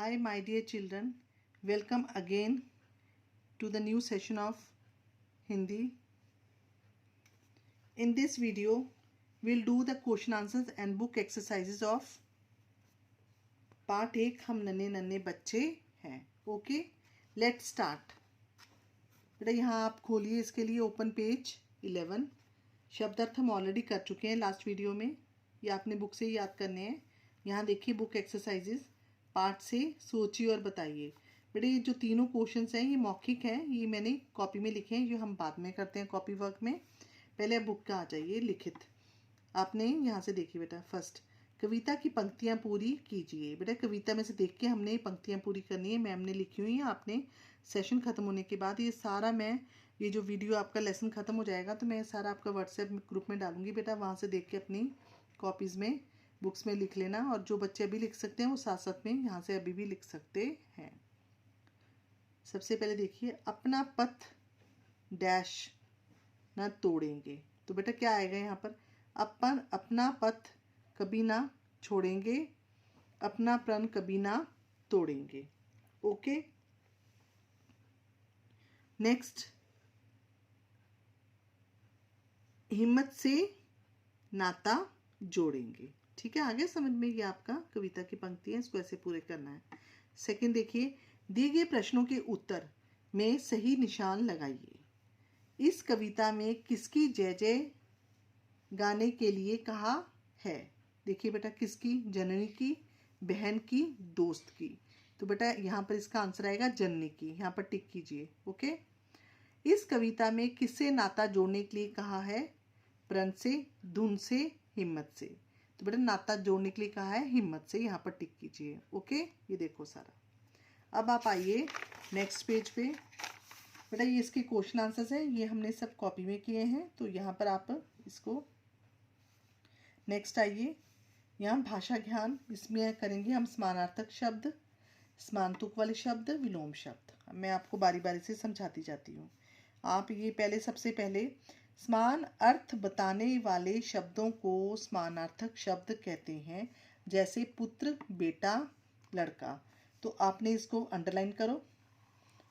Hi, my dear children. Welcome again to the new session of Hindi. In this video, we'll do the question answers and book exercises of Part 1 हम नन्हे नन्हे बच्चे हैं. Okay, let's start. बेटा यहाँ आप खोलिए इसके लिए ओपन पेज 11. शब्दार्थ हम ऑलरेडी कर चुके हैं लास्ट वीडियो में. ये आपने बुक से याद करने हैं. यहाँ देखिए बुक एक्सरसाइजेस पार्ट से सोचिए और बताइए. बेटे ये जो तीनों क्वेश्चंस हैं ये मौखिक हैं. ये मैंने कॉपी में लिखे हैं, ये हम बाद में करते हैं कॉपी वर्क में. पहले बुक का आ जाइए लिखित. आपने यहाँ से देखिए बेटा फर्स्ट कविता की पंक्तियाँ पूरी कीजिए. बेटा कविता में से देख के हमने पंक्तियाँ पूरी करनी है. मैम ने लिखी हुई है. आपने सेशन ख़त्म होने के बाद ये सारा मैं ये जो वीडियो आपका लेसन ख़त्म हो जाएगा तो मैं सारा आपका व्हाट्सएप ग्रुप में डालूंगी. बेटा वहाँ से देख के अपनी कॉपीज़ में बुक्स में लिख लेना. और जो बच्चे अभी लिख सकते हैं वो साथ साथ में यहाँ से अभी भी लिख सकते हैं. सबसे पहले देखिए अपना पथ डैश ना तोड़ेंगे. तो बेटा क्या आएगा यहाँ पर? अपना पथ कभी ना छोड़ेंगे, अपना प्रण कभी ना तोड़ेंगे. ओके. नेक्स्ट हिम्मत से नाता जोड़ेंगे. ठीक है, आगे समझ में ये आपका कविता की पंक्ति है, इसको ऐसे पूरे करना है. सेकंड देखिए दिए गए प्रश्नों के उत्तर में सही निशान लगाइए. इस कविता में किसकी जय जय गाने के लिए कहा है? देखिए बेटा किसकी? जननी की, बहन की, दोस्त की. तो बेटा यहाँ पर इसका आंसर आएगा जननी की. यहाँ पर टिक कीजिए. ओके. इस कविता में किससे नाता जोड़ने के लिए कहा है? प्रण से, धुन से, हिम्मत से. तो बेटा नाता जोड़ने के लिए कहा है हिम्मत से. यहाँ पर टिक कीजिए. ओके. ये देखो सारा. अब आप आइए नेक्स्ट पेज पे. बेटा ये इसके क्वेश्चन आंसर्स हैं, ये हमने सब कॉपी में किए हैं. तो यहाँ पर आप इसको नेक्स्ट आइए. यहाँ भाषा ज्ञान, इसमें करेंगे हम समानार्थक शब्द, समानतुक वाले शब्द, विलोम शब्द. मैं आपको बारी बारी से समझाती जाती हूँ. आप ये पहले सबसे पहले समान अर्थ बताने वाले शब्दों को समानार्थक शब्द कहते हैं. जैसे पुत्र, बेटा, लड़का. तो आपने इसको अंडरलाइन करो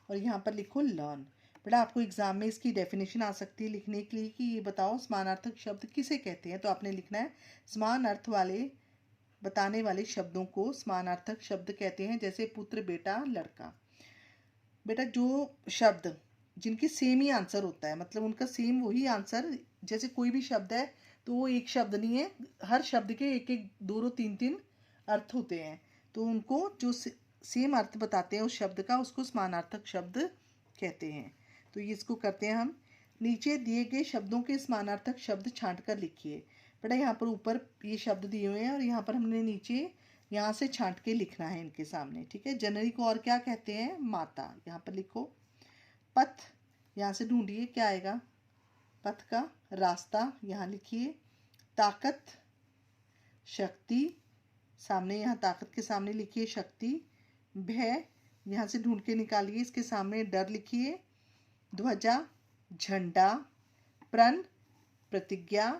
और यहाँ पर लिखो लर्न. बेटा आपको एग्जाम में इसकी डेफिनेशन आ सकती है लिखने के लिए कि ये बताओ समानार्थक शब्द किसे कहते हैं. तो आपने लिखना है समान अर्थ वाले बताने वाले शब्दों को समानार्थक शब्द कहते हैं. जैसे पुत्र, बेटा, लड़का. बेटा जो शब्द जिनकी सेम ही आंसर होता है, मतलब उनका सेम वही आंसर, जैसे कोई भी शब्द है तो वो एक शब्द नहीं है, हर शब्द के एक एक दो दो तीन तीन अर्थ होते हैं. तो उनको जो सेम अर्थ बताते हैं उस शब्द का, उसको समानार्थक शब्द कहते हैं. तो ये इसको करते हैं हम. नीचे दिए गए शब्दों के समानार्थक शब्द छांट कर लिखिए. बेटा यहाँ पर ऊपर ये शब्द दिए हुए हैं और यहाँ पर हमने नीचे यहाँ से छांट के लिखना है इनके सामने. ठीक है. जननी को और क्या कहते हैं? माता. यहाँ पर लिखो. पथ यहाँ से ढूंढिए क्या आएगा? पथ का रास्ता यहाँ लिखिए. ताकत, शक्ति, सामने यहाँ ताकत के सामने लिखिए शक्ति. भय यहाँ से ढूंढ के निकालिए, इसके सामने डर लिखिए. ध्वजा, झंडा. प्रण, प्रतिज्ञा.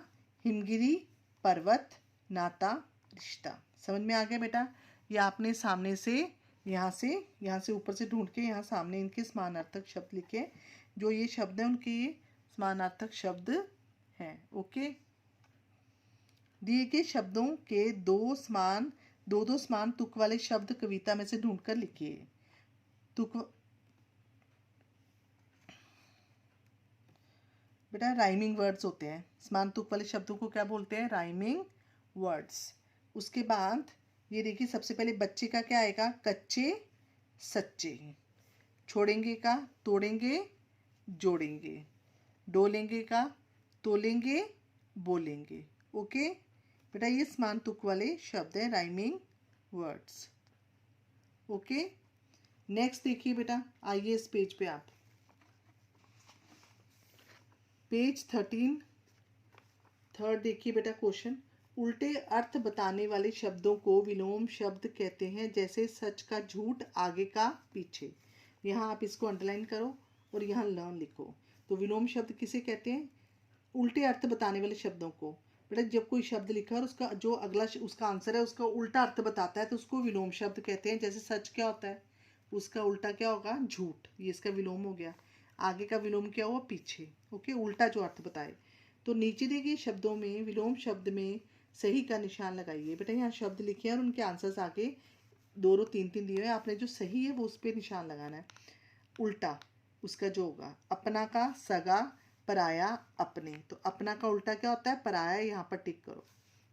हिमगिरी, पर्वत. नाता, रिश्ता. समझ में आ गया बेटा? ये आपने सामने से यहाँ से ऊपर से ढूंढ के यहाँ सामने इनके समानार्थक शब्द लिखे. जो ये शब्द हैं उनके ये समानार्थक शब्द हैं. ओके. दिए गए शब्दों के दो समान तुक वाले शब्द कविता में से ढूंढकर लिखिए. तुक बेटा राइमिंग वर्ड्स होते हैं. समान तुक वाले शब्दों को क्या बोलते हैं? Rhyming words. उसके बाद ये देखिए सबसे पहले बच्चे का क्या आएगा? कच्चे, सच्चे. छोड़ेंगे का तोड़ेंगे, जोड़ेंगे. डोलेंगे का तोलेंगे, बोलेंगे. ओके. बेटा ये समान तुक वाले शब्द हैं, राइमिंग वर्ड्स. ओके. नेक्स्ट देखिए बेटा, आइए इस पेज पे आप. पेज 13 थर्ड देखिए बेटा क्वेश्चन. उल्टे अर्थ बताने वाले शब्दों को विलोम शब्द कहते हैं. जैसे सच का झूठ, आगे का पीछे. यहाँ आप इसको अंडरलाइन करो और यहाँ लर्न लिखो. तो विलोम शब्द किसे कहते हैं? उल्टे अर्थ बताने वाले शब्दों को. बेटा जब कोई शब्द लिखा है और उसका जो अगला उसका आंसर है उसका उल्टा अर्थ बताता है तो उसको विलोम शब्द कहते हैं। जैसे सच क्या होता है, उसका उल्टा क्या होगा, झूठ, ये इसका विलोम हो गया। आगे का विलोम क्या हुआ, पीछे। ओके, उल्टा जो अर्थ बताए। तो नीचे दिए गए शब्दों में विलोम शब्द में सही का निशान लगाइए। बेटा यहाँ शब्द लिखे हैं और उनके आंसर्स आगे 2-2 3-3 दिए हुए हैं, आपने जो सही है वो उस पर निशान लगाना है। उल्टा उसका जो होगा, अपना का सगा, पराया अपने, तो अपना का उल्टा क्या होता है, पराया, यहाँ पर टिक करो।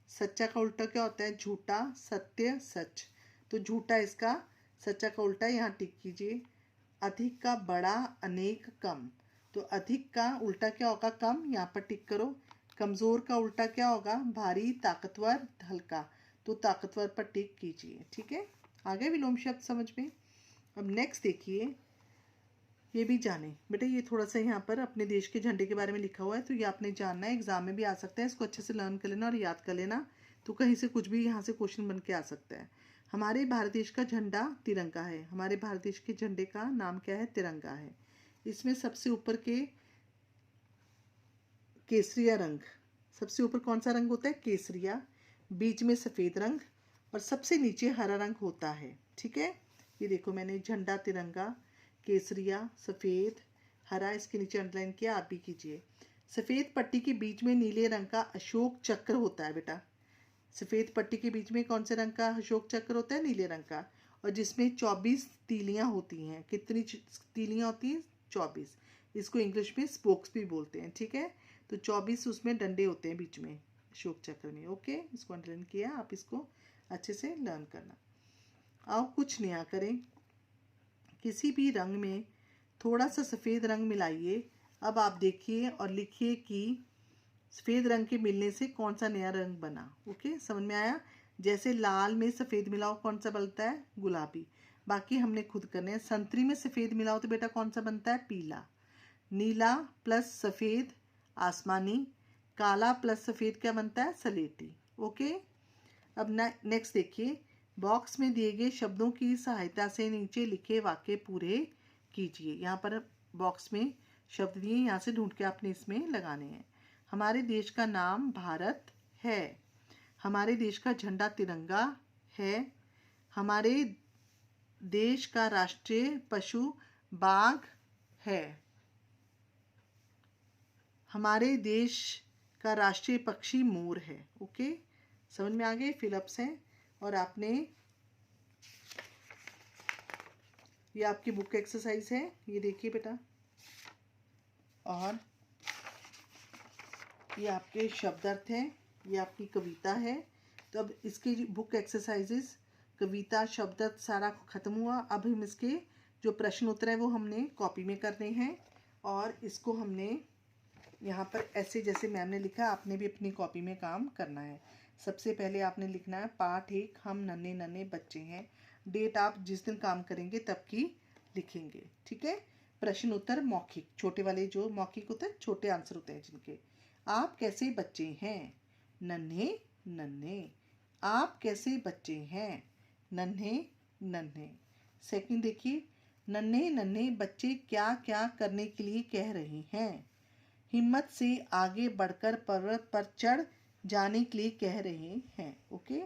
सच्चा का उल्टा क्या होता है, झूठा, सत्य, सच, तो झूठा इसका, सच्चा का उल्टा यहाँ टिक कीजिए। अधिक का बड़ा, अनेक, कम, तो अधिक का उल्टा क्या होगा, कम, यहाँ पर टिक करो। कमज़ोर का उल्टा क्या होगा, भारी, ताकतवर, हल्का, तो ताकतवर पर टिक कीजिए। ठीक है, आगे विलोम शब्द समझ में। अब नेक्स्ट देखिए, ये भी जाने बेटा, ये थोड़ा सा यहाँ पर अपने देश के झंडे के बारे में लिखा हुआ है, तो ये आपने जानना है, एग्जाम में भी आ सकता है, इसको अच्छे से लर्न कर लेना और याद कर लेना, तो कहीं से कुछ भी यहाँ से क्वेश्चन बन के आ सकता है। हमारे भारत देश का झंडा तिरंगा है। हमारे भारत देश के झंडे का नाम क्या है, तिरंगा है। इसमें सबसे ऊपर के केसरिया रंग, सबसे ऊपर कौन सा रंग होता है, केसरिया, बीच में सफ़ेद रंग और सबसे नीचे हरा रंग होता है। ठीक है, ये देखो मैंने झंडा तिरंगा, केसरिया, सफ़ेद, हरा, इसके नीचे अंडरलाइन किया, आप भी कीजिए। सफ़ेद पट्टी के बीच में नीले रंग का अशोक चक्र होता है। बेटा सफ़ेद पट्टी के बीच में कौन से रंग का अशोक चक्र होता है, नीले रंग का, और जिसमें 24 तीलियां होती हैं। कितनी तीलियां होती हैं, 24। इसको इंग्लिश में स्पोक्स भी बोलते हैं। ठीक है, तो 24 उसमें डंडे होते हैं बीच में अशोक चक्र में। ओके, इसको अंडरलाइन किया, आप इसको अच्छे से लर्न करना। आओ कुछ नया करें। किसी भी रंग में थोड़ा सा सफ़ेद रंग मिलाइए। अब आप देखिए और लिखिए कि सफ़ेद रंग के मिलने से कौन सा नया रंग बना। ओके, समझ में आया। जैसे लाल में सफ़ेद मिलाओ कौन सा बनता है, गुलाबी। बाकी हमने खुद करने हैं। संतरी में सफ़ेद मिलाओ तो बेटा कौन सा बनता है, पीला। नीला प्लस सफ़ेद, आसमानी। काला प्लस सफ़ेद क्या बनता है, सलेटी। ओके, अब नेक्स्ट देखिए, बॉक्स में दिए गए शब्दों की सहायता से नीचे लिखे वाक्य पूरे कीजिए। यहाँ पर बॉक्स में शब्द दिए, यहाँ से ढूंढ के आपने इसमें लगाने हैं। हमारे देश का नाम भारत है। हमारे देश का झंडा तिरंगा है। हमारे देश का राष्ट्रीय पशु बाघ है। हमारे देश का राष्ट्रीय पक्षी मोर है। ओके, समझ में आ गए, फिलअप्स हैं। और आपने ये आपकी बुक एक्सरसाइज है, ये देखिए बेटा, और ये आपके शब्दार्थ हैं, ये आपकी कविता है। तो अब इसकी बुक एक्सरसाइजेस, कविता, शब्दार्थ सारा ख़त्म हुआ। अब हम इसके जो प्रश्न उत्तर है वो हमने कॉपी में करने हैं, और इसको हमने यहाँ पर ऐसे जैसे मैम ने लिखा आपने भी अपनी कॉपी में काम करना है। सबसे पहले आपने लिखना है पाठ 1, हम नन्हे नन्हे बच्चे हैं। डेट आप जिस दिन काम करेंगे तब की लिखेंगे। ठीक है, प्रश्न उत्तर मौखिक, छोटे वाले जो मौखिक होते हैं, छोटे आंसर होते हैं जिनके। आप कैसे बच्चे हैं, नन्हे नन्हे। आप कैसे बच्चे हैं, नन्हे नन्हे। सेकंड देखिए, नन्हे नन्हे बच्चे क्या क्या करने के लिए कह रहे हैं। हिम्मत से आगे बढ़कर पर्वत पर चढ़ जाने के लिए कह रहे हैं। ओके,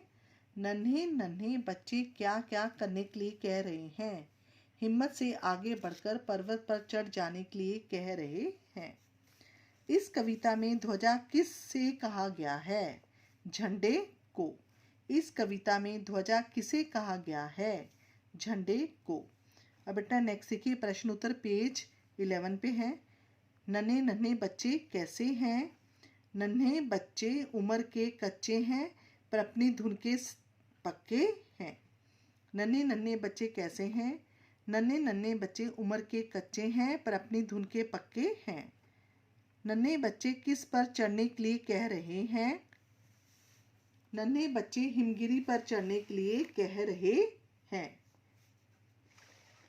नन्हे नन्हे बच्चे क्या क्या करने के लिए कह रहे हैं। हिम्मत से आगे बढ़कर पर्वत पर चढ़ जाने के लिए कह रहे हैं। इस कविता में ध्वजा किस से कहा गया है, झंडे को। इस कविता में ध्वजा किसे कहा गया है, झंडे को। अब बेटा नेक्स्ट देखिए, प्रश्न उत्तर पेज 11 पे है। नन्हे नन्हे बच्चे कैसे हैं। नन्हे बच्चे उम्र के कच्चे हैं पर अपनी धुन के पक्के हैं। नन्हे नन्हे बच्चे कैसे हैं। नन्हे नन्हे बच्चे उम्र के कच्चे हैं पर अपनी धुन के पक्के हैं। नन्हे बच्चे किस पर चढ़ने के लिए कह रहे हैं। नन्हे बच्चे हिमगिरी पर चढ़ने के लिए कह रहे हैं।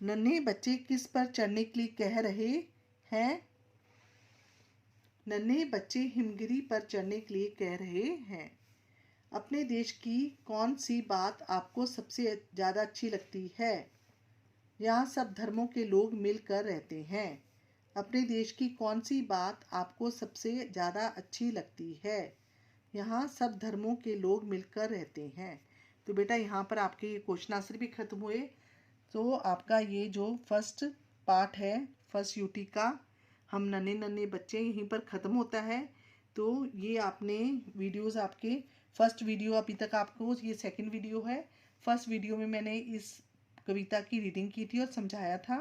नन्हे बच्चे किस पर चढ़ने के लिए कह रहे हैं। नन्हे बच्चे हिमगिरी पर चढ़ने के लिए कह रहे हैं। अपने देश की कौन सी बात आपको सबसे ज़्यादा अच्छी लगती है। यहाँ सब धर्मों के लोग मिलकर रहते हैं। अपने देश की कौन सी बात आपको सबसे ज़्यादा अच्छी लगती है। यहाँ सब धर्मों के लोग मिलकर रहते हैं। तो बेटा यहाँ पर आपके ये क्वेश्चन आंसर भी खत्म हुए। तो आपका ये जो फर्स्ट पार्ट है फर्स्ट यूटी का हम नन्हे नन्हे बच्चे यहीं पर ख़त्म होता है। तो ये आपने वीडियोस आपके फर्स्ट वीडियो अभी तक आपको ये सेकंड वीडियो है। फर्स्ट वीडियो में मैंने इस कविता की रीडिंग की थी और समझाया था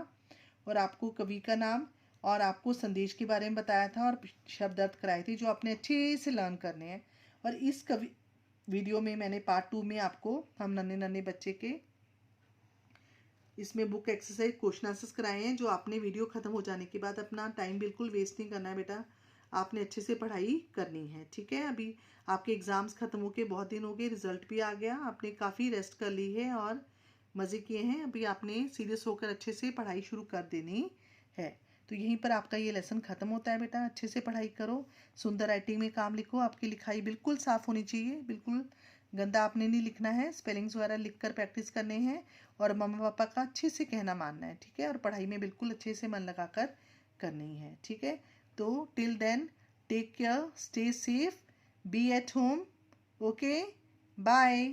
और आपको कवि का नाम और आपको संदेश के बारे में बताया था और शब्द अर्थ कराए थे जो आपने अच्छे से लर्न करने हैं। और इस वीडियो में मैंने पार्ट 2 में आपको हम नन्हे नन्हे बच्चे के इसमें बुक एक्सरसाइज क्वेश्चन आंसर्स कराए हैं जो आपने वीडियो ख़त्म हो जाने के बाद अपना टाइम बिल्कुल वेस्ट नहीं करना है बेटा, आपने अच्छे से पढ़ाई करनी है। ठीक है, अभी आपके एग्ज़ाम्स ख़त्म होके बहुत दिन हो गए, रिजल्ट भी आ गया, आपने काफ़ी रेस्ट कर ली है और मज़े किए हैं। अभी आपने सीरियस होकर अच्छे से पढ़ाई शुरू कर देनी है। तो यहीं पर आपका ये लेसन ख़त्म होता है बेटा। अच्छे से पढ़ाई करो, सुंदर राइटिंग में काम लिखो, आपकी लिखाई बिल्कुल साफ़ होनी चाहिए, बिल्कुल गंदा आपने नहीं लिखना है, स्पेलिंग्स वगैरह लिख कर प्रैक्टिस करने हैं और मम्मा पापा का अच्छे से कहना मानना है। ठीक है, और पढ़ाई में बिल्कुल अच्छे से मन लगा कर करनी है। ठीक है, तो till then take care, stay safe, be at home, okay, bye.